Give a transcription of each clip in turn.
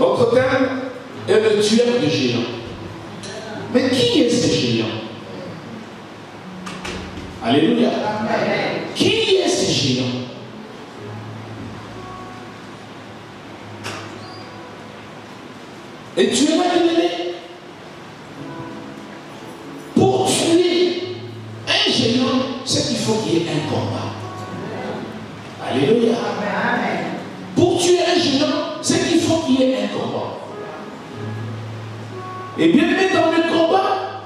Notre thème est le tueur de géants. Mais qui est ce géant? Alléluia. Amen. Qui est ce géant? Et tu es là, pour tuer un géant, c'est qu'il faut qu'il y ait un combat. Alléluia. Amen. Pour tuer un géant, c'est qu'il faut qu'il y ait un combat. Et bien aimé, dans le combat,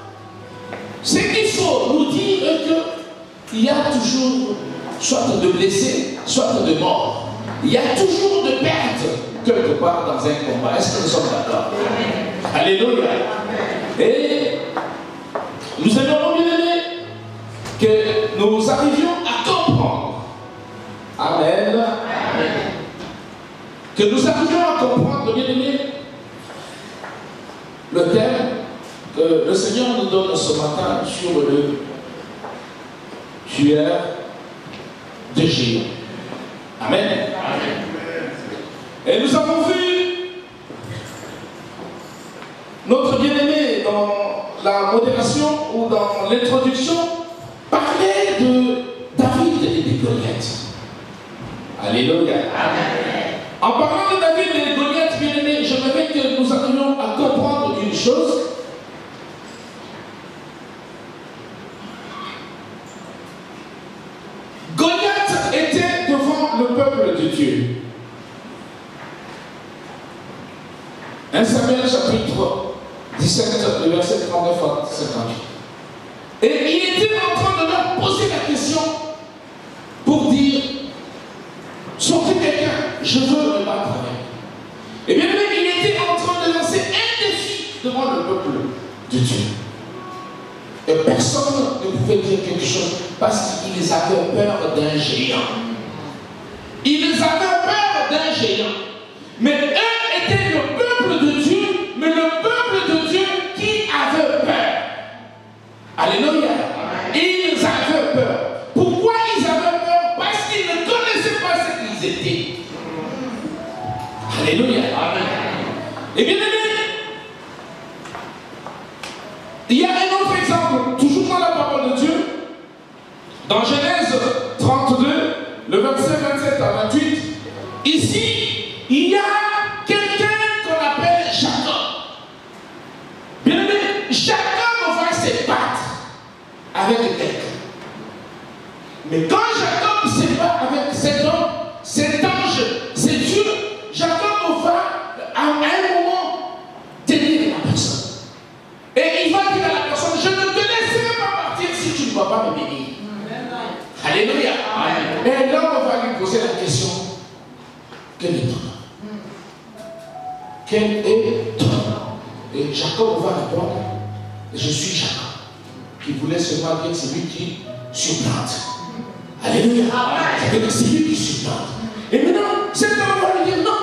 c'est qu'il faut nous dire qu'il y a toujours soit de blessés, soit de morts. Il y a toujours de pertes quelque part dans un combat. Est-ce que nous sommes d'accord? Alléluia. Et nous aimerions bien aimé que nous arrivions à comprendre. Amen. Amen. Que nous arrivions à comprendre, bien aimé, le thème que le Seigneur nous donne ce matin sur le tueur de géants. Amen. Amen. Et nous avons vu notre bien-aimé dans la modération ou dans l'introduction parler de David et de Goliath. Alléluia. Amen. En parlant de David et de Goliath, bien-aimé, j'aimerais que nous arrivions à comprendre une chose. Goliath était devant le peuple de Dieu. 1 Samuel chapitre 17, le verset 39 à 58. Et il était en train de leur poser la question pour dire, sortez quelqu'un, je veux me battre avec. Et bien même, il était en train de lancer un défi devant le peuple de Dieu. Et personne ne pouvait dire quelque chose parce qu'ils avaient peur d'un géant. Ils avaient peur d'un géant. Mais eux étaient le peuple de Dieu, mais le peuple de Dieu qui avait peur. Alléluia. Ils avaient peur. Pourquoi ils avaient peur? Parce qu'ils ne connaissaient pas ce qu'ils étaient. Alléluia. Amen. Et bien aimé, il y a un autre exemple, toujours dans la parole de Dieu, dans Genèse 32, le verset 27 à 28. Ici, il y a quelqu'un qu'on appelle Jacob. Bien aimé, Jacob va se battre avec quelqu'un. Mais quand Jacob se bat avec cet homme, cet ange, c'est Dieu, Jacob va à un moment tenir la personne. Et il va dire à la personne, je ne te laisserai pas partir si tu ne vas pas me bénir. Alléluia. Amen. Et là, on va lui poser la question, quel est ton nom? Quel est ton nom? Et Jacob va répondre, je suis Jacob, qui voulait seulement dire celui qui supplante. Alléluia. C'est lui qui supplante. Et maintenant, cet homme va lui dire, non,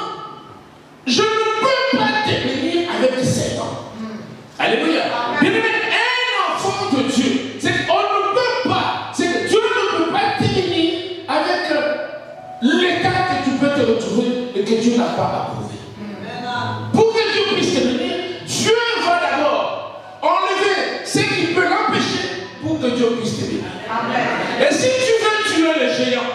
je ne peux pas te bénir avec cet homme. Alléluia. Bien aimé, un enfant de Dieu, c'est qu'on ne peut pas, c'est que Dieu ne peut pas te bénir avec l'état que tu peux te retrouver et que Dieu n'a pas approuvé. Pour que Dieu puisse te bénir, Dieu va d'abord enlever ce qui peut l'empêcher pour que Dieu puisse te bénir. Et si tu veux tuer les géants,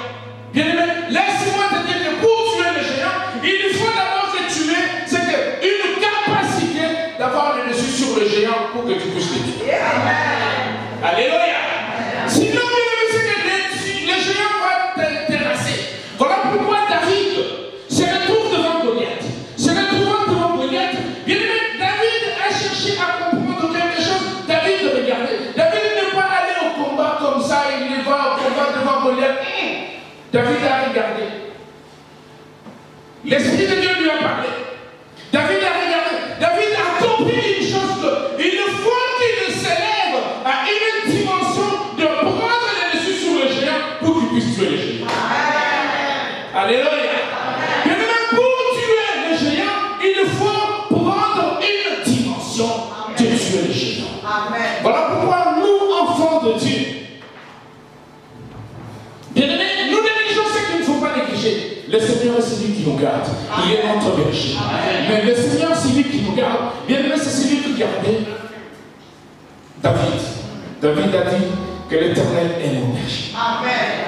bien aimé, laisse-moi te dire que pour tuer les géants, il faut d'abord te tuer, c'est une capacité d'avoir le dessus sur le géant pour que tu puisses le tuer. Alléluia. Sinon, bien aimé, c'est que les géants vont te terrasser. Voilà pourquoi David se retrouve devant Goliath. Se retrouvant devant Goliath, bien aimé, David a cherché à comprendre quelque chose. David, regardez, David n'est pas allé au combat comme ça, il va au combat devant Goliath. David a regardé. L'Esprit de Dieu lui a parlé. David a regardé. David a compris une chose, qu'il faut qu'il s'élève à une dimension de prendre les dessus sur le géant pour qu'il puisse tuer le géant. Alléluia. Mais même pour tuer le géant, il faut prendre une dimension de tuer le géant. Voilà pourquoi nous, enfants de Dieu, bien aimés, nous négligeons ce qu'il ne faut pas négliger. Le Seigneur est celui qui nous garde. Il est notre berger. Mais Mais le Seigneur, c'est lui qui nous garde. Bien aimé, c'est celui qui gardait David. David a dit que l'Éternel est mon berger.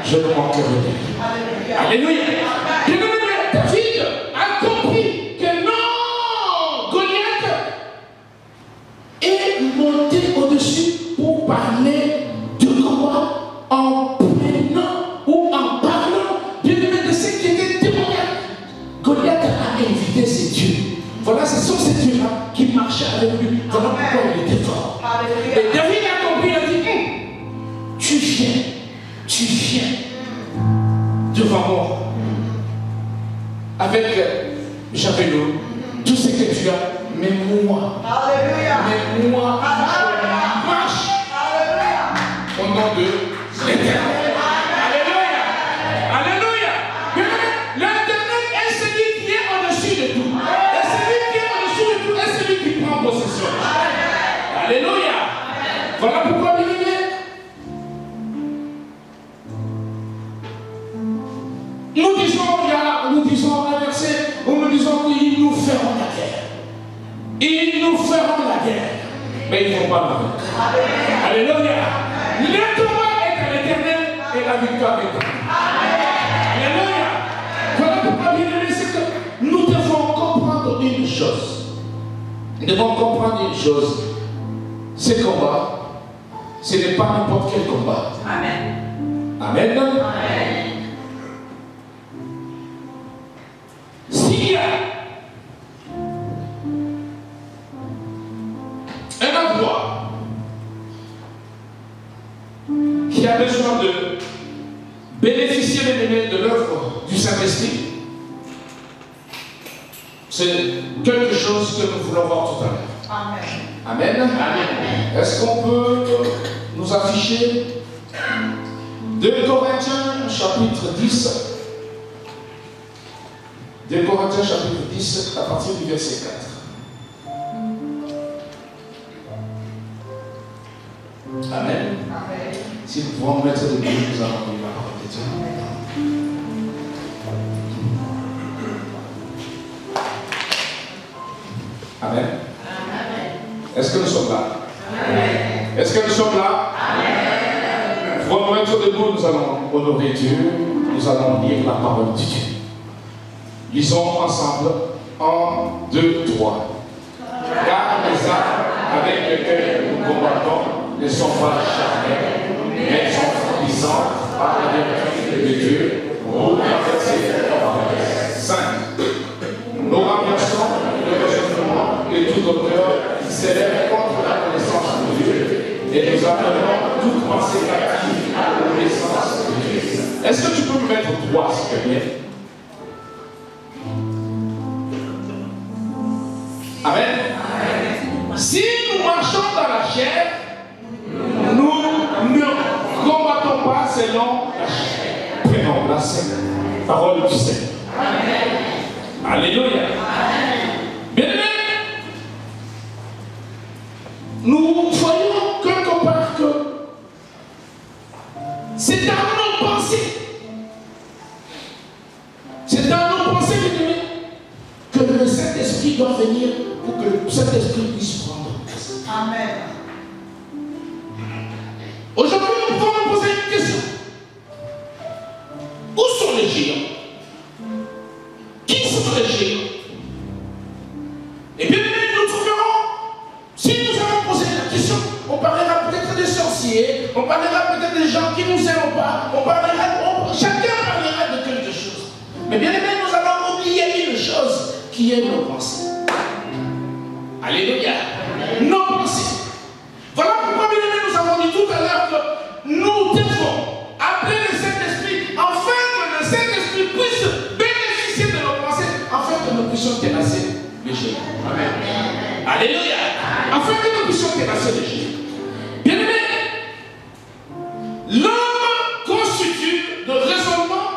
Je ne manquerai rien. Alléluia. Bien aimé, David a compris que non, Goliath est monté au-dessus pour parler de combat en prenant ou en parlant, bien aimé, de ce qui était démoniaque. Goliath a invité ses dieux. Voilà, ce sont ces dieux-là qui marchaient avec lui. Voilà pourquoi il était fort. Et David a compris, il a dit, tu viens devant moi avec Javelot, tout ce que tu as, mais moi, marche au nom de l'Éternel. Alléluia. Alléluia. L'Éternel est celui qui est au-dessus de tout. Et celui qui est au-dessus de tout est celui qui prend possession. Alléluia. Voilà pourquoi, bien aimé, nous disons un verset où nous disons qu'ils nous feront la guerre. Ils nous feront la guerre. Mais ils ne vont pas la vaincre. Alléluia. Le combat est à l'Éternel et la victoire est à nous. Alléluia. Voilà pourquoi, bien aimé, c'est que nous devons comprendre une chose. Nous devons comprendre une chose. Ce combat, ce n'est pas n'importe quel combat. Amen. Amen. Amen. S'il y a un endroit qui a besoin de bénéficier de l'œuvre du Saint-Esprit, c'est quelque chose que nous voulons voir tout à l'heure. Amen. Amen. Amen. Est-ce qu'on peut nous afficher 2 Corinthiens chapitre 10? 2 Corinthiens chapitre 10 à partir du verset 4. Amen. Amen. Si nous pouvons mettre debout, nous allons lire la parole de Dieu. Amen. Amen. Est-ce que nous sommes là? Amen. Est-ce que nous sommes là? Amen. Nous allons mettre debout, nous allons honorer Dieu, nous allons lire la parole de Dieu. Lisons ensemble 1, 2, 3. Car les armes avec lesquelles nous combattons ne sont pas charnelles, mais sont puissantes par la vertu de Dieu pour renverser les forteresses. 5. Nous renversons le raisonnement et toute hauteur qui s'élève contre la connaissance de Dieu et nous appelons toute pensée captive à l'obéissance de Dieu. Est-ce que tu peux me mettre 3, s'il te plaît? Amen. Amen. Si nous marchons dans la chair, nous ne combattons pas selon la chair. Prenons la parole du Seigneur. Amen. Alléluia. Amen. Bien aimé, nous voyons quelque part que c'est dans nos pensées. C'est dans nos pensées, bien aimé, que le Saint-Esprit doit venir pour que cet esprit puisse prendre place. Amen. Aujourd'hui, nous pouvons nous poser une question. Où sont les géants? Qui sont les géants? Et bien, nous trouverons, si nous avons posé la question, on parlera peut-être des sorciers, on parlera peut-être des gens qui ne nous aiment pas, chacun parlera de quelque chose. Mais bien aimé, nous allons oublier une chose qui est nos pensées. Alléluia. Nos pensées. Voilà pourquoi, bien aimé, nous avons dit tout à l'heure que nous devons appeler le Saint-Esprit afin que le Saint-Esprit puisse bénéficier de nos pensées, afin que nous puissions terrasser les géants. Amen. Alléluia. Afin que nous puissions terrasser les géants. Bien aimé, l'homme constitue de raisonnement.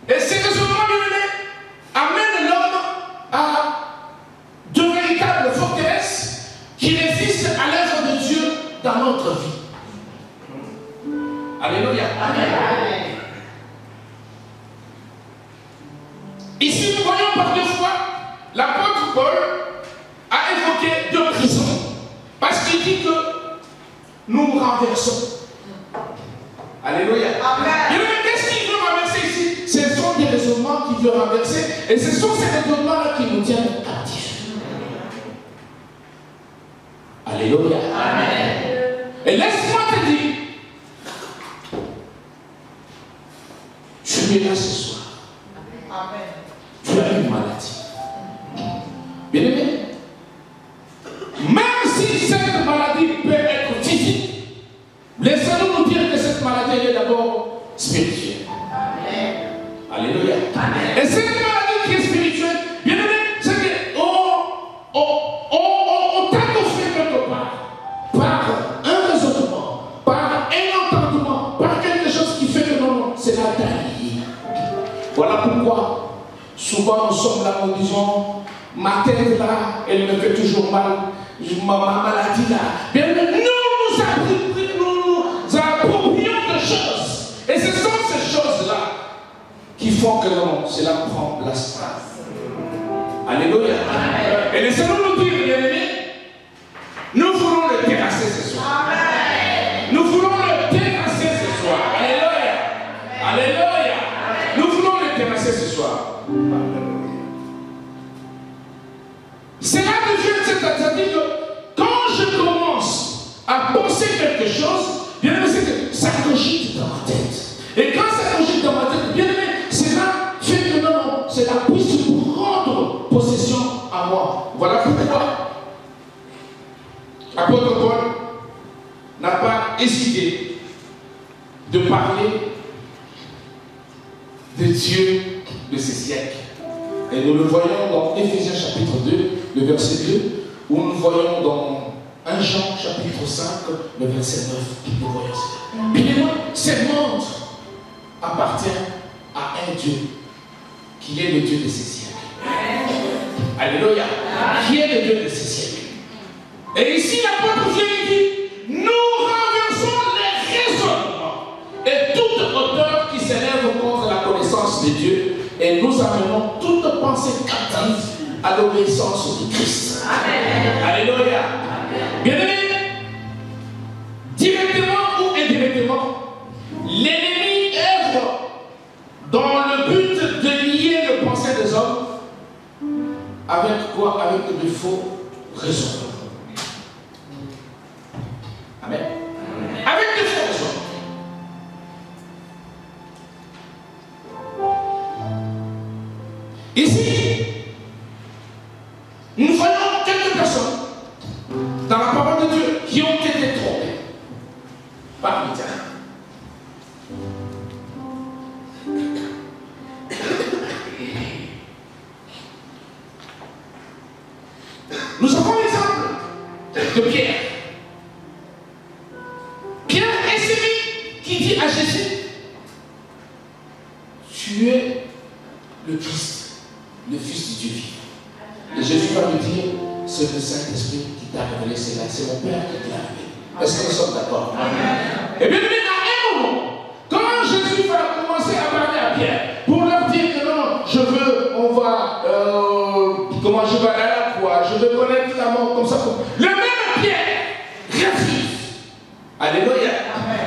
Et ces raisonnements, bien aimé, amènent l'homme à de véritables forteresses qui résistent à l'œuvre de Dieu dans notre vie. Alléluia. Amen. Ici, nous voyons par l'apôtre Paul a évoqué 2 prisons. Parce qu'il dit que nous renversons. Alléluia. Amen. Qu'est-ce qu'il veut renverser ici? Ce sont des raisonnements qu'il veut renverser. Et ce sont ces raisonnements-là qui nous tiennent captifs. Alléluia. Amen. Et laisse-moi te dire, tu es là ce soir. Amen. Tu as une maladie. Bien aimé, même si cette maladie peut être physique, laissez-nous nous dire que cette maladie est d'abord spirituelle. Amen. Alléluia. Amen. Et cette maladie qui est spirituelle, bien aimé, c'est qu'on t'a offert quelque part, par un raisonnement, par un entendement, par quelque chose qui fait que non, c'est la taille. Voilà pourquoi souvent nous sommes là, nous disons, ma tête là, elle me fait toujours mal, ma maladie là. Bien aimé, nous approprions de choses. Et ce sont ces choses-là qui font que non, cela prend place. Alléluia. Et laissez-nous nous dire, bien aimés, nous voulons le terrasser ce soir. Nous voulons le terrasser ce soir. Alléluia. Alléluia. Nous voulons le terrasser ce soir. C'est là que c'est-à-dire que quand je commence à penser quelque chose, bien aimé, c'est que ça cogite dans ma tête. Et quand ça cogite dans ma tête, bien aimé, cela fait que non, cela puisse prendre possession à moi. Voilà pourquoi l'apôtre Paul n'a pas hésité de parler de Dieu de ces siècles. Et nous le voyons dans Éphésiens chapitre 2, le verset 2, où nous voyons dans 1 Jean chapitre 5, le verset 9. Nous voyons cela. Bien, ce monde appartient à un Dieu qui est le Dieu de ces siècles. Alléluia. Qui est le Dieu de ces siècles. Et ici, l'apôtre vient et dit, nous renversons les raisonnements et toute hauteur qui s'élève contre la connaissance de Dieu, et nous amenons toute pensée captive à l'obéissance de Christ. Amen. Alléluia. Bien aimé, directement ou indirectement, l'ennemi œuvre dans le but de lier le pensée des hommes avec quoi? Avec de faux raisonnements. Amen. Avec de faux raisonnements. Ici, nous voyons quelques personnes dans la parole de Dieu qui ont été trompées par le diable. Nous avons l'exemple de Pierre. Pierre est celui qui dit à Jésus, tu es le Christ, le Fils du Dieu vivant. Et Jésus va lui dire, c'est le Saint-Esprit qui t'a révélé cela, c'est mon Père qui t'a révélé. Est-ce que nous sommes d'accord? Et bien, à un moment, quand Jésus va commencer à parler à Pierre, pour leur dire que non, je veux, on va, comment je vais aller à la croix, je veux connaître la mort comme ça. Le même Pierre refuse. Alléluia.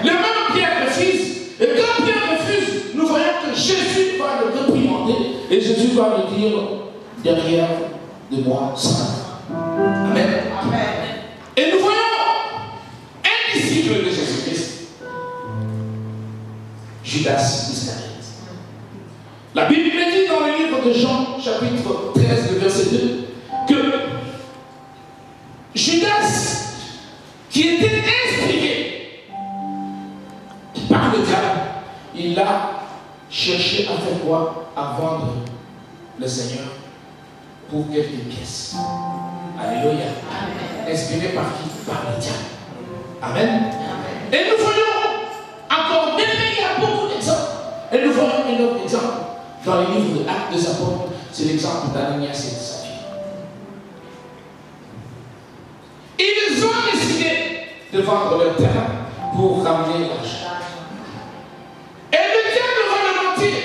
Le même Pierre refuse. Et quand Pierre refuse, nous voyons que Jésus va le réprimander. Et Jésus va lui dire, derrière de moi, Satan. Amen. Amen. Et nous voyons un disciple de Jésus-Christ, Judas Iscariote. La Bible dit dans le livre de Jean, chapitre 13, le verset 2, que Judas, qui était inspiré par le diable, il a cherché à faire quoi? À vendre le Seigneur pour quelques pièces. Alléluia. Inspiré par qui? Par le diable. Amen. Amen. Et nous voyons encore, mais il y a beaucoup d'exemples. Et nous voyons un autre exemple dans les livres de Actes des Apôtres, c'est l'exemple d'Ananias et de Saphir. Ils ont décidé de vendre leur terrain pour ramener l'argent. Et le diable va le mentir.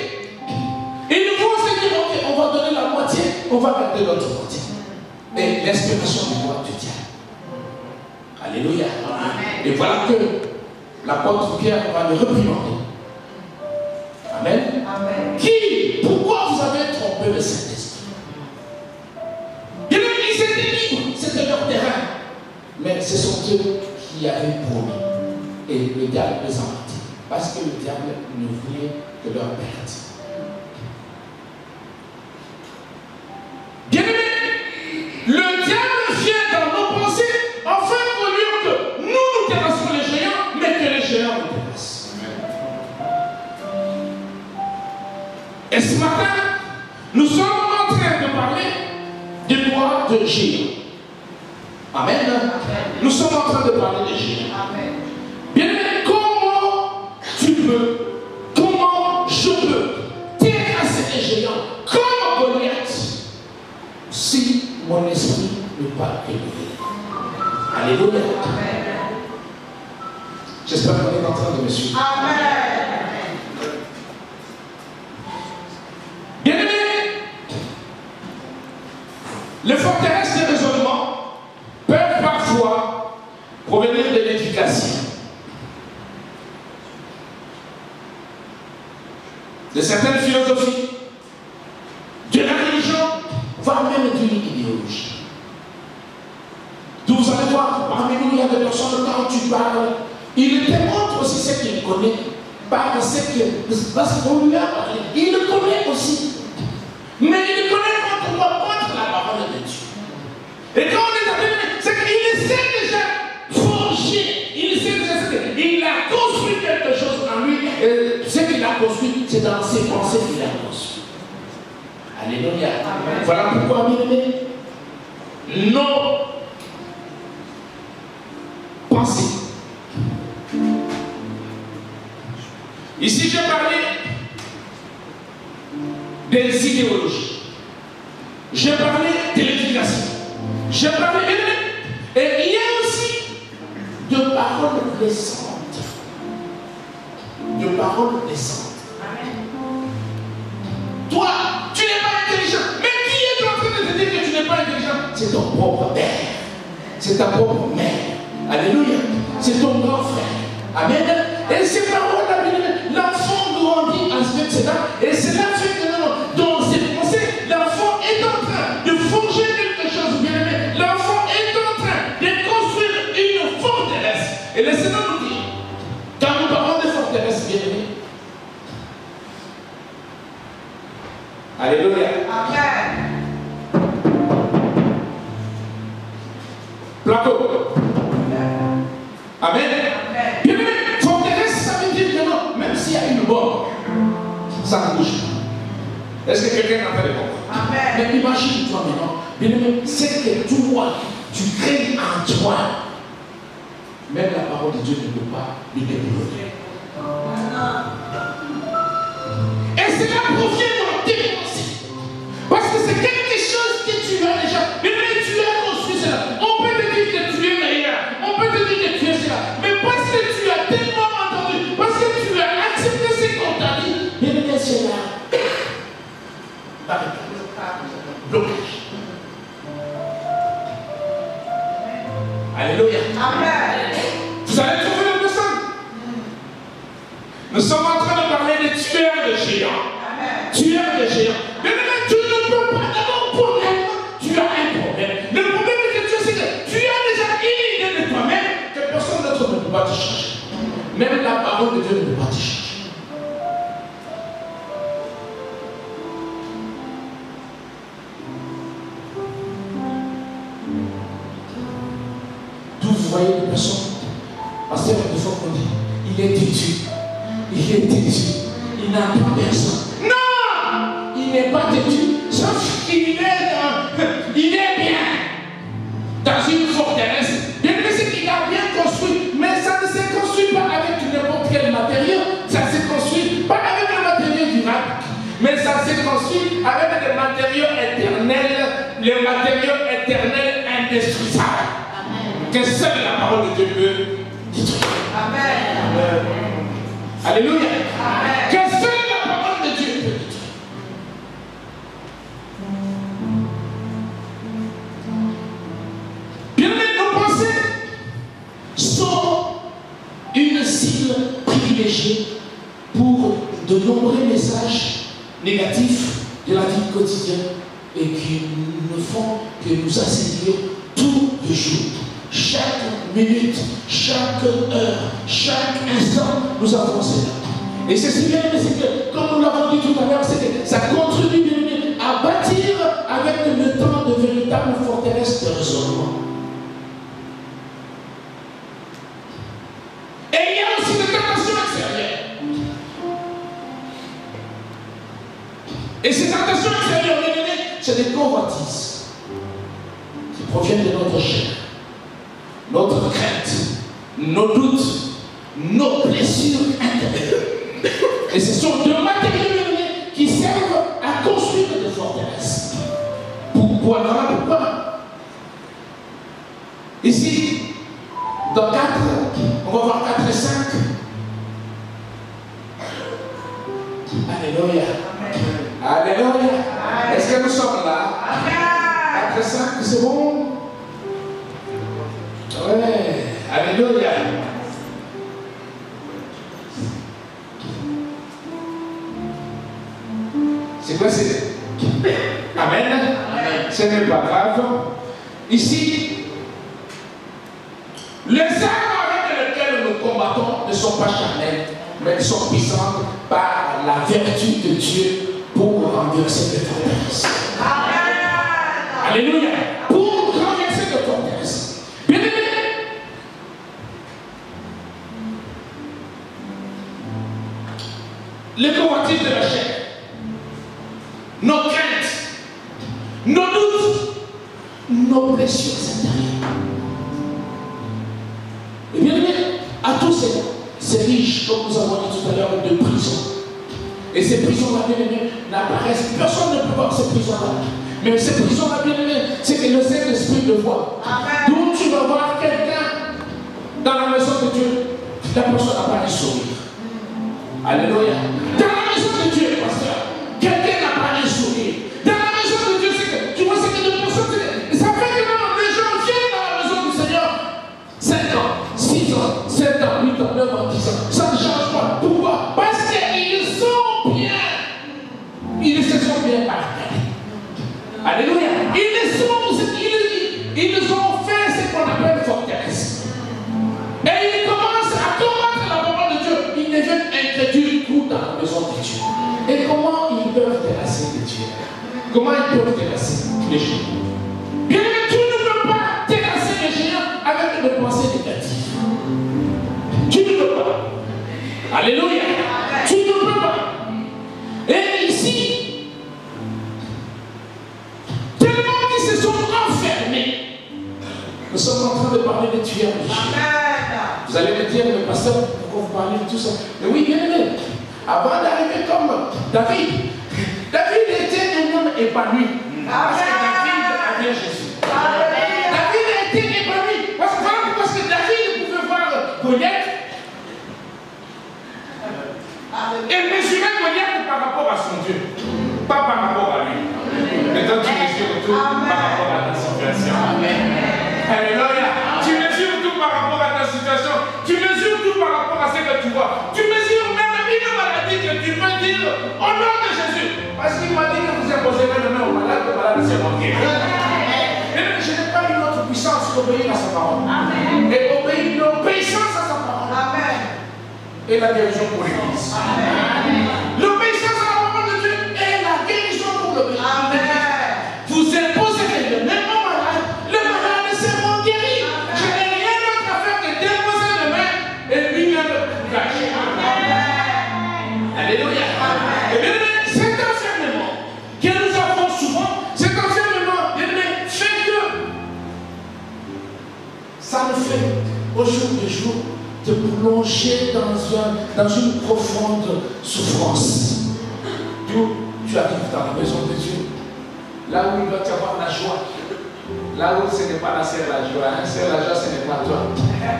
Ils vont se dire, ok, on va donner la moitié on va garder notre côté. Et l'inspiration du roi de Dieu. Alléluia. Amen. Et voilà que l'apôtre Pierre va le réprimander. Amen. Amen. Qui? Pourquoi vous avez trompé le Saint-Esprit? Ils étaient libres, c'était leur terrain. Mais ce sont eux qui avaient promis. Et le diable les a menti. Parce que le diable ne voulait que leur perte. Bien-aimés, le diable vient dans nos pensées afin qu'au lieu que nous terrassons les géants, mais que les géants nous terrassent. Et ce matin, nous sommes en train de parler des rois de géants. Amen. Nous sommes en train de parler des géants. Amen. Bien-aimé, comment tu peux, comment je peux terrasser les géants comme Goliath si mon esprit n'est pas élevé? Alléluia. J'espère qu'on est en train de me suivre. Amen. Bien-aimé, les forteresses des raisonnements peuvent parfois provenir de l'éducation, de certaines philosophies, de la religion, voire même d'une idéologie. Vous allez voir, parmi nous, il y a des personnes, quand tu parles, il te montre aussi ce qu'il connaît, parce qu'on lui a parlé. Il le connaît aussi. Mais il connaît contre quoi? Contre la parole de Dieu. Et quand on est appelé, c'est qu'il sait déjà forger, il a construit quelque chose en lui, et ce qu'il a construit, c'est dans ses pensées qu'il a construit. Alléluia. Amen. Voilà pourquoi, bien aimé, nos pensées. Ici, j'ai parlé des idéologies. J'ai parlé de l'éducation. J'ai parlé et il y a aussi de paroles blessantes. De paroles blessantes. Amen. Toi, tu n'es pas intelligent. Mais qui est en train de te dire que tu n'es pas intelligent? C'est ton propre père. C'est ta propre mère. Alléluia. C'est ton grand frère. Amen. Et ces paroles-là, l'enfant grandit en ce moment. Et c'est là que dans ses pensées, l'enfant est en train de forger quelque chose bien aimé. L'enfant est en train de construire une forteresse. Et laissez-nous nous dire, quand nous parlons de forteresse bien aimé, alléluia. Amen. Plateau. Amen. Bien aimé, forteresse, ça veut dire que non, même s'il y a une bombe, ça ne bouge pas. Est-ce que quelqu'un a fait des bombes? Amen. Mais imagine-toi maintenant, bien aimé, c'est que toi, tu crées en toi. Même la parole de Dieu ne peut pas le débloquer. Et cela provient dans tes pensées. Parce que c'est quelque chose que tu as déjà. Mais tu as construit cela. On peut te dire que tu es meilleur. On peut te dire que tu es cela. Mais parce que tu as tellement entendu, parce que tu as accepté ce qu'on t'a dit, bien c'est là. Blocage. Alléluia. Amen. Vous allez trouver le personne. Nous sommes en train de parler des tueurs de géants. Amen. Tueurs de géants. Mais tu ne peux pas avoir un problème. Tu as un problème. Le problème est que tu sais que tu as déjà une idée de toi-même que personne d'autre ne peut pas te changer. Même la parole de Dieu ne peut pas te changer. Vous voyez les personnes, parce que des fois on dit, il est têtu, il n'a pas personne. Non, il n'est pas têtu, sauf qu'il est bien dans une forteresse. Bien que c'est qu'il a bien construit, mais ça ne se construit pas avec n'importe quel matériau, ça se construit pas avec un matériau durable, mais ça se construit avec des matériaux éternels, les matériaux éternels indestructibles. Que seule la parole de Dieu peut détruire. Amen. Alléluia. Amen. Que seule la parole de Dieu peut détruire. de nombreux messages négatifs de la vie quotidienne et qui nous font que nous assaillir tous les jours. Chaque minute, chaque heure, chaque instant, nous avançons. Et c'est si bien, c'est que, comme nous l'avons dit tout à l'heure, c'est que ça contribue à bâtir avec le temps de véritables forteresses de raisonnement. Et il y a aussi des tentations extérieures. Et ces tentations extérieures, c'est des convoitises qui proviennent de notre chair, notre crainte, nos doutes, nos blessures intérieures. Et ce sont deux matériaux qui servent à construire des forteresses. Pourquoi? Ici, dans 4, on va voir 4 et 5. Alléluia. Alléluia. Est-ce que nous sommes là? 4 et 5, c'est bon? Ouais. Alléluia. C'est quoi? C'est Amen. Ce n'est pas grave. Ici, les armes avec lesquelles nous combattons ne sont pas charnelles, mais elles sont puissantes par la vertu de Dieu pour renverser les forteresses. Alléluia. Pour renverser les forteresses. Bien aimé, les convoitises de la chair, nos craintes, nos doutes, nos blessures intérieures. Et bien aimé, à tous ces riches, comme nous avons dit tout à l'heure, de prison. Et ces prisons-là, bien aimé, n'apparaissent. Personne ne peut voir ces prisons-là. Mais ces prisons-là, bien aimé, c'est que le Saint-Esprit le voit. Donc tu vas voir quelqu'un dans la maison de Dieu, la personne n'a pas un sourire. Alléluia. Dans la maison de Dieu, pasteur, quelqu'un n'a pas un sourire. Dans la maison de Dieu, c'est que tu vois, c'est que les personnes, ça fait que les gens viennent dans la maison du Seigneur 5 ans, 6 ans, 7 ans, 8 ans, 9 ans, 10 ans. Ça ne change pas. Pourquoi? Parce qu'ils sont bien. Ils se sont bien parfaits. Alléluia. Ils ont fait ce qu'on appelle forteresse. Et ils commencent à combattre la parole de Dieu. Ils deviennent incrédules tout dans la maison de Dieu. Et comment ils peuvent terrasser de Dieu? Comment ils peuvent terrasser les géants? Bien que tu ne peux pas terrasser les géants avec des pensées négatives. Tu ne peux pas. Alléluia. Tu ne peux pas. Et ici, tellement qu'ils se sont enfermés. Nous sommes en train de parler de tuer les géants. Vous allez me dire, mais pasteur, pourquoi vous parlez de tout ça? Mais oui, bien aimé. Avant d'arriver comme David était un homme épanoui. Parce que David avait Jésus. David était épanoui. Parce que David pouvait voir Goliath et mesurer Goliath par rapport à son Dieu. Pas par rapport à lui. Maintenant, tu mesures tout par rapport à ta situation. Alléluia. Tu mesures tout par rapport à ta situation. Tu mesures tout par rapport à ce que tu vois. Tu mesures même une maladie que tu peux dire au nom de Jésus. Parce qu'il m'a dit que vous imposerez le main au malade, le malade sera guéri. Et je n'ai pas une autre puissance qu'obéir à sa parole. Et obéir l'obéissance à sa parole. Et la guérison pour l'Église. L'obéissance à la parole de Dieu et la guérison pour l'Église. Vous imposerez le même au malade, le malade sera guéri. Je n'ai rien d'autre à faire que déposer le main et lui-même cacher. Alléluia. Et bien aimé, cet enfermement que nous avons souvent, cet enfermement, bien aimé, fait que ça nous fait au jour le jour de plonger dans une profonde souffrance. D'où tu arrives dans la maison de Dieu, là où il doit y avoir la joie, là où ce n'est pas la sœur la joie, hein? Sœur la joie ce n'est pas toi.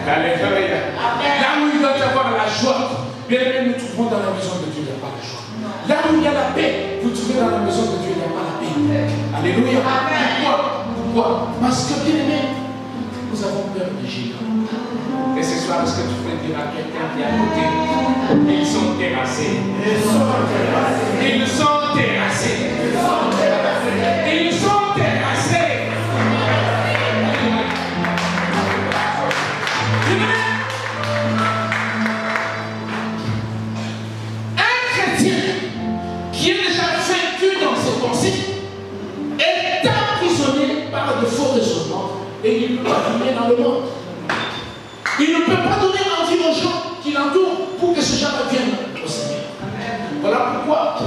Alléluia. Là où il doit y avoir la joie, bien aimé, nous trouvons dans la maison de Dieu, il n'y a pas de joie. Là où il y a la paix, vous trouvez dans la maison de Dieu, il n'y a pas la paix. Alléluia. Pourquoi? Parce que bien aimé, nous avons peur des géants. Et ce soir, est-ce que tu peux dire à quelqu'un qui est à côté? Ils sont terrassés. Ils sont terrassés. Ils sont terrassés. Ils sont terrassés. Un chrétien qui est déjà vaincu dans ses pensées est emprisonné par de faux raisonnements et il ne peut pas vivre dans le monde. Il ne peut pas donner envie aux gens qui l'entourent pour que ces gens viennent au Seigneur. Voilà pourquoi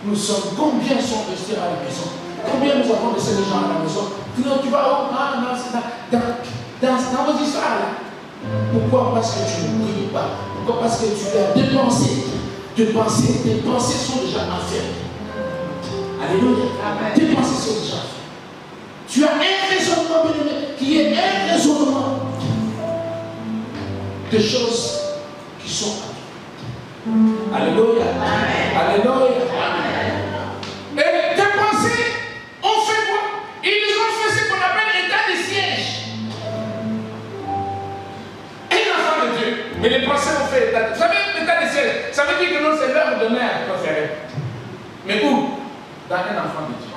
nous sommes, combien sont restés à la maison? Combien nous avons laissé les gens à la maison? Tu vas dans vos histoires là. Pourquoi? Parce que tu ne pries pas. Pourquoi? Parce que tu as des pensées. Tes pensées sont déjà enfermées. Alléluia. Tes pensées sont déjà enfermées. Tu as un raisonnement, bien-aimé, qui est un raisonnement de choses qui sont à toi. Alléluia. Alléluia. Et tes pensées ont fait quoi? Ils ont fait ce qu'on appelle état de siège. Un enfant de Dieu. Mais les pensées ont fait état de siège. Vous savez, l'état de siège, ça veut dire que non, c'est l'heure de mère préférée. Mais où? Dans un enfant de Dieu.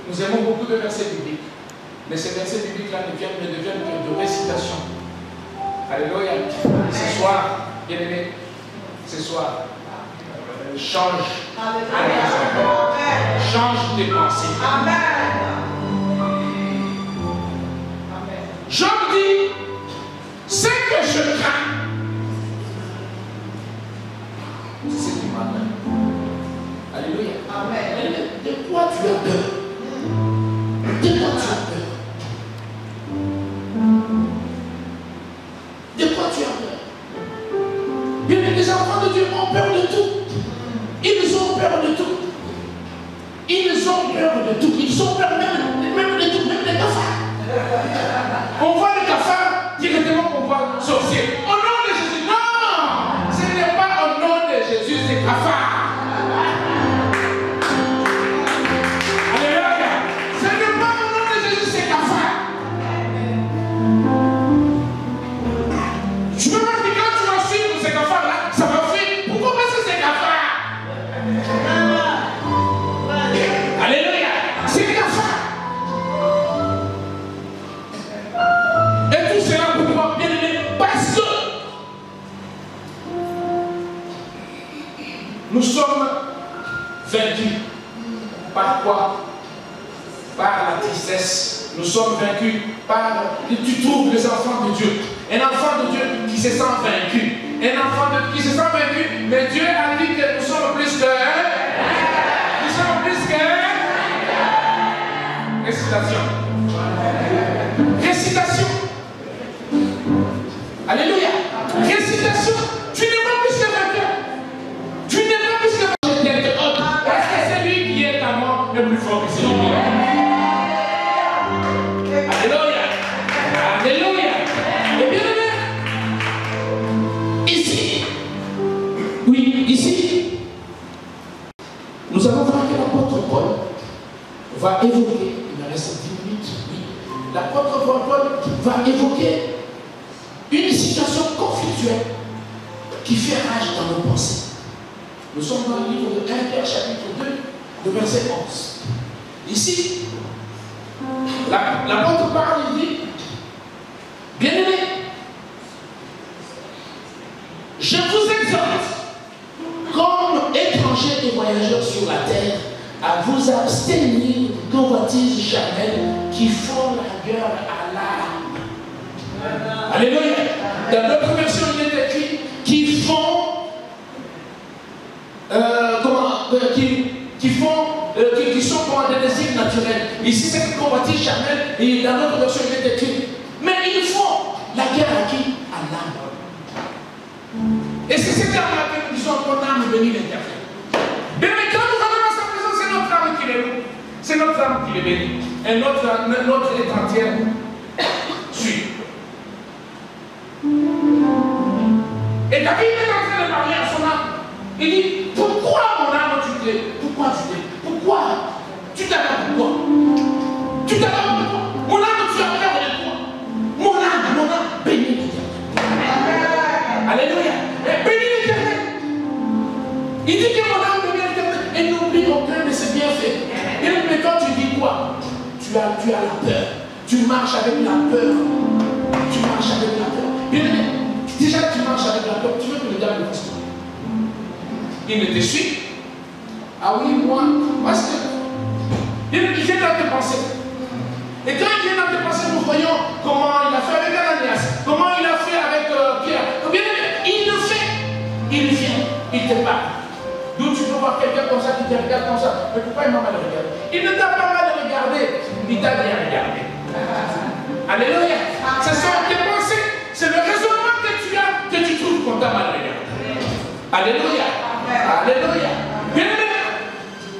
Nous aimons beaucoup de versets bibliques. Mais ces versets bibliques-là ne deviennent que de récitation. Alléluia. Ce soir, bien aimé, ce soir, change. Change tes pensées. Job dit, ce que je crains, c'est du mal. Alléluia. De quoi tu as peur? De quoi tu as peur? De quoi tu as peur? Bien, les enfants de Dieu ont peur de tout. Ils ont peur de tout. Ils ont peur de tout. Ils ont peur même de tout, même des cafards. On voit les cafards, directement on voit sorcier. Au nom de Jésus, non! Ce n'est pas au nom de Jésus, c'est cafards. Je peux pas dire quand tu vas suivre ces cafards-là, ça va fuir. Pourquoi parce que c'est cafards? Alléluia. C'est cafards. Et tout cela pourquoi? Bien aimé, parce que nous sommes vaincus. Par quoi? Par la tristesse. Nous sommes vaincus par... Tu trouves les enfants de Dieu. Un enfant de Dieu qui se sent vaincu. Un enfant qui se sent vaincu. Mais Dieu a dit que nous sommes plus que... Nous sommes plus que... Récitation. Récitation. Alléluia. Récitation. Tu n'es pas plus que vainqueur. Tu n'es pas plus que vainqueur. Parce que c'est lui qui est à moi le plus fort que c'est lui. Alléluia. Alléluia. Et bien aimé, ici, oui, ici, nous allons voir que l'apôtre Paul va évoquer, il me reste 10 minutes, oui, l'apôtre Paul va évoquer une situation conflictuelle qui fait rage dans nos pensées. Nous sommes dans le livre de 1 Pierre chapitre 2, de verset 11. Ici, l'apôtre parle, il dit, bien-aimés, je vous exhorte, comme étrangers et voyageurs sur la terre, à vous abstenir de convoitises charnelles qui font la guerre à l'âme. Alléluia. Dans d'autres versions, il est écrit qui font qui sont comme des désirs naturels. Ici, c'est convoitise charnelle, et dans d'autres versions, il est écrit. Mais ils font la guerre à qui? À l'âme. Et c'est cette âme-là que nous disons ton âme est bénie l'interprète. Mais quand nous avons dans sa présence, c'est notre âme qui les loue. C'est notre âme qui les bénit. Et notre est entière suit. Et David est en train de parler à son âme. Il dit, pourquoi mon âme tu t'es? Pourquoi tu t'es? Pourquoi? Tu t'attends pourquoi? Tu t'attends pourquoi? Mon âme tu as peur de quoi? n'oublie aucun de ses bienfaits. Mais quand tu dis quoi? Tu as la peur. Tu marches avec la peur. Tu marches avec la peur. Déjà que tu marches avec la peur, tu veux que le diable fasse quoi? Il ne te suit. Ah oui, moi, parce que il vient dans tes pensées. Et quand il vient dans tes pensées, nous voyons comment il a fait avec Ananias, comment il a fait avec Pierre. Il le fait. Il vient, il te parle. D'où tu peux voir quelqu'un comme ça qui te regarde comme ça. Mais pourquoi il m'a mal regardé? Il ne t'a pas mal regardé, il t'a bien regardé. Alléluia. Ce sont tes pensées. C'est le raisonnement que tu as que tu trouves qu'on t'a mal regardé. Alléluia. Alléluia. Bien aimé,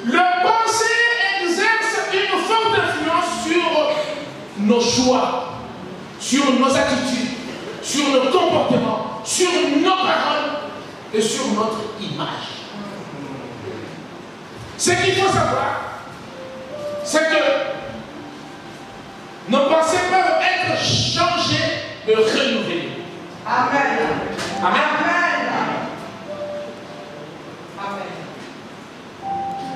le pensée exerce une forte influence sur nos choix, sur nos attitudes, sur nos comportements, sur nos paroles et sur notre image. Ce qu'il faut savoir, c'est que nos pensées peuvent être changées et renouvelées. Amen. Amen. Amen.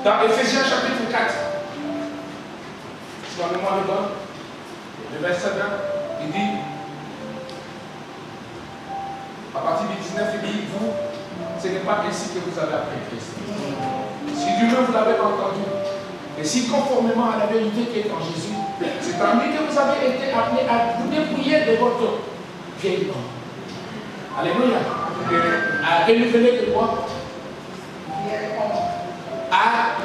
Dans Ephésiens chapitre 4, si la mémoire le donne, le verset 1, il dit, à partir du 19, il dit, vous, ce n'est pas ainsi que vous avez appris Christ. Si du moins vous l'avez entendu, et si conformément à la vérité qui est en Jésus, c'est en lui que vous avez été appelés à vous dépouiller de votre vieil homme. Alléluia. À renouveler de quoi? À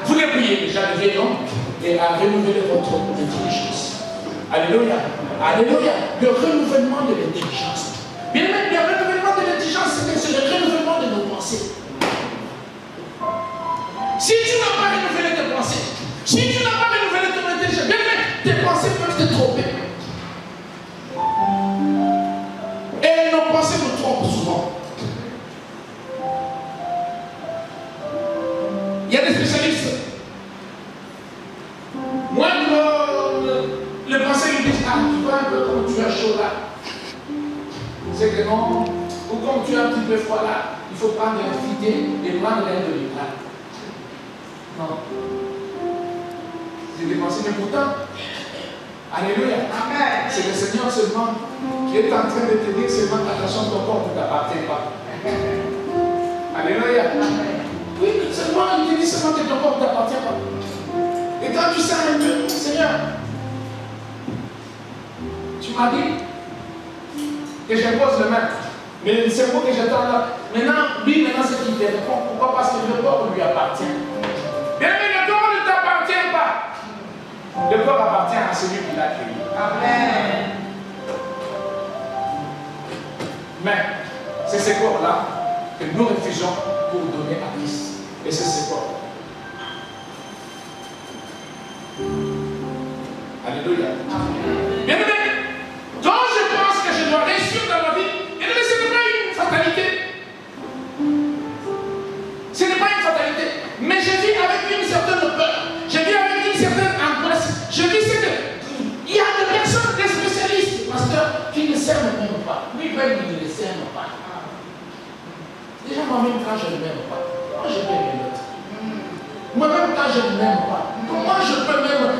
vous dépouiller déjà de vieil homme et à renouveler votre intelligence. Alléluia. Alléluia. Le renouvellement de l'intelligence. Bien même, le renouvellement de l'intelligence, c'est le renouvellement de nos pensées. Si tu n'as pas renouvelé tes pensées, si tu n'as pas renouvelé ton intelligence, bien même, tes pensées peuvent te tromper. Et nos pensées nous trompent souvent. Il y a des spécialistes. Moi, les pensées lui disent, ah, tu vois un peu comme tu as chaud là. C'est que non. Ou comme tu as un petit peu froid là, il faut prendre un filet et prendre l'air de l'État. Non. C'est des pensées, mais pourtant, alléluia. C'est le Seigneur seulement qui est en train de te dire seulement attention, ton corps ne t'appartient pas. Alléluia. Oui, seulement il te dit seulement que ton corps ne t'appartient pas. Et quand tu sens un peu, Seigneur, tu m'as dit que j'impose le main. Mais le cerveau que j'attends là, maintenant, lui, c'est qu'il te répond. Pourquoi? Parce que le corps lui appartient. Bien, mais le corps ne t'appartient pas. Le corps appartient à celui qui l'a créé. Amen. Mais c'est ce corps-là que nous refusons pour donner à Christ. Et c'est ce corps. Alléluia. Amen. Bien aimé, quand je pense que je dois réussir dans ma vie, ce n'est pas une fatalité. Ce n'est pas une fatalité. Mais je vis avec une certaine peur. Je vis avec une certaine angoisse. Je vis ce que. Il y a des personnes, des spécialistes, pasteur, qui ne s'aiment même pas. Lui-même, il ne les aime pas. Déjà, moi-même, quand je ne m'aime pas, moi, je vais aimer l'autre. Moi-même, quand je ne m'aime pas, comment je peux même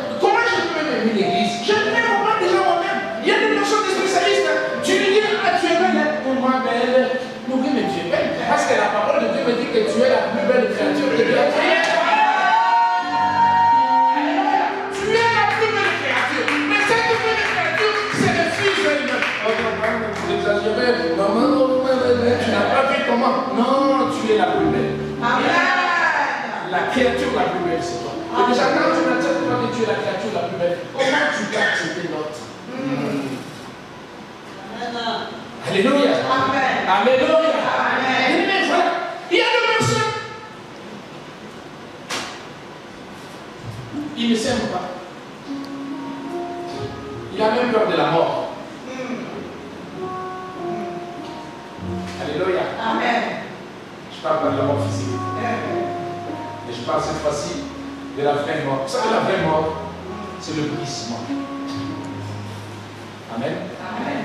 aimer l'église? Je ne m'aime pas déjà moi-même. Il y a des personnes, des spécialistes. Tu lui dis, ah, tu es belle, pour moi, belle. Oui, mais tu es belle. Parce que la parole de Dieu me dit que tu es la plus belle créature que Dieu a créée. Tu es la plus belle créature. Mais cette plus belle créature, c'est le Fils de Dieu. Oh, maman, tu exagères. Maman, tu n'as pas vu comment. Non, tu es la plus belle. Amen. La créature la plus belle, c'est toi. Et déjà, quand tu n'acceptes pas que tu es la créature la plus belle, comment tu peux accepter l'autre? Alléluia. Amen. Alléluia. Amen. Voilà. Il y a des personnes. Ils ne s'aiment pas. Il a même peur de la mort. Alléluia. Amen. Je parle pas de la mort physique. Et je parle cette fois-ci de la vraie mort. Vous savez, la vraie mort, c'est le brisement. Amen. Amen.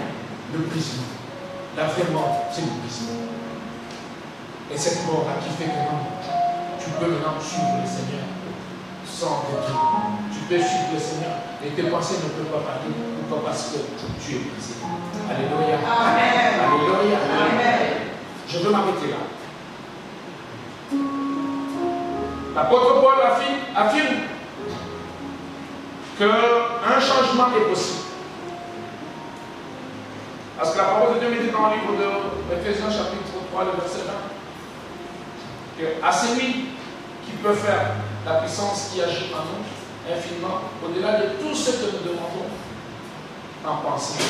Le brisement. La vraie mort, c'est le brisement. Et cette mort-là qui fait que non, tu peux maintenant suivre le Seigneur. sans détour. Tu peux suivre le Seigneur et tes pensées ne peuvent pas partir. Pourquoi? Parce que tu es brisé. Alléluia. Amen. Alléluia. Amen. Je veux m'arrêter là. L'apôtre Paul affirme qu'un changement est possible. Parce que la parole de Dieu me dit dans le livre de Ephésiens chapitre 3, le verset 20, que à celui qui peut faire la puissance qui agit en nous infiniment, au-delà de tout ce que nous demandons en pensée.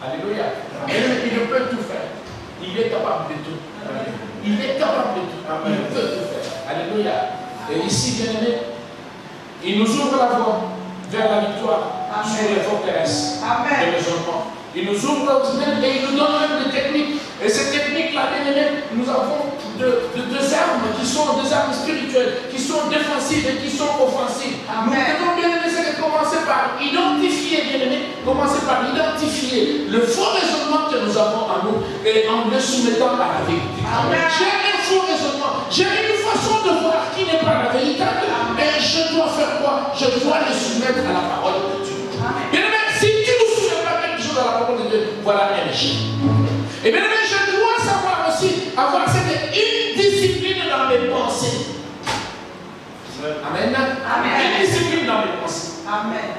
Alléluia. Il peut tout faire. Il est capable de tout. Il est capable de tout. Il peut tout faire. Alléluia. Et ici, bien aimé, il nous ouvre la voie vers la victoire sur les forteresses de raisonnement. Il nous ouvre même et il nous donne même des techniques. Et ces techniques-là, bien aimé, nous avons deux armes qui sont des armes spirituelles, qui sont défensives et qui sont offensives. Nous devons, bien aimé, c'est de commencer par identifier, bien aimé, commencer par identifier le faux raisonnement que nous avons en nous et en le soumettant à la vérité. J'ai un faux raisonnement, j'ai une façon de voir qui n'est pas la véritable, et je dois faire quoi? Je dois le soumettre à la parole de Dieu. Bien aimé, si tu ne soumets pas quelque chose à la parole de Dieu, voilà un échec. Et bien aimé, je dois savoir aussi avoir cette une discipline dans mes pensées. Amen. Amen. Une discipline dans mes pensées. Amen.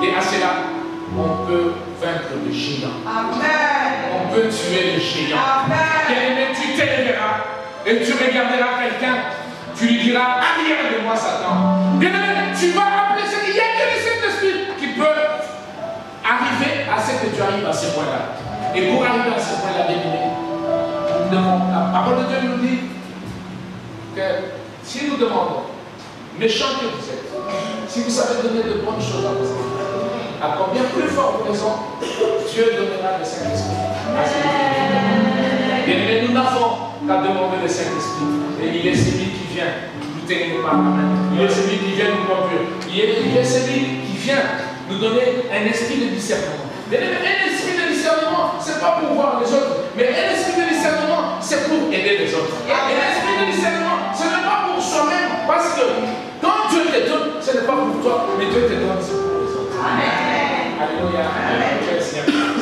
Et à cela, on peut vaincre le géant. Amen. On peut tuer le géant. Amen. Bien-aimé, tu t'élèveras et tu regarderas quelqu'un. Tu lui diras, arrière de moi, Satan. Bien-aimé, tu vas appeler ce qu'il y a que le Saint-Esprit qui peut arriver à ce que tu arrives à ce point-là. Et pour arriver à ce point-là, bien-aimé, la parole de Dieu nous dit que si nous demandons, méchants que vous êtes, si vous savez donner de bonnes choses à vos enfants, à combien plus forte raison Dieu donnera le Saint-Esprit à celui qui vient. Bien-aimé, nous n'avons qu'à demander le Saint-Esprit. Et il est celui qui vient nous tenir par la main. Il est celui qui vient nous conduire. Il est celui qui vient nous donner un esprit de discernement. Bien-aimé, un esprit de discernement, ce n'est pas pour voir les autres, mais un esprit de discernement, c'est pour aider les autres. Et un esprit de discernement, ce n'est pas pour soi-même, parce que quand Dieu te donne, ce n'est pas pour toi, mais Dieu te donne, c'est pour les autres. Amen. Alléluia. Amen.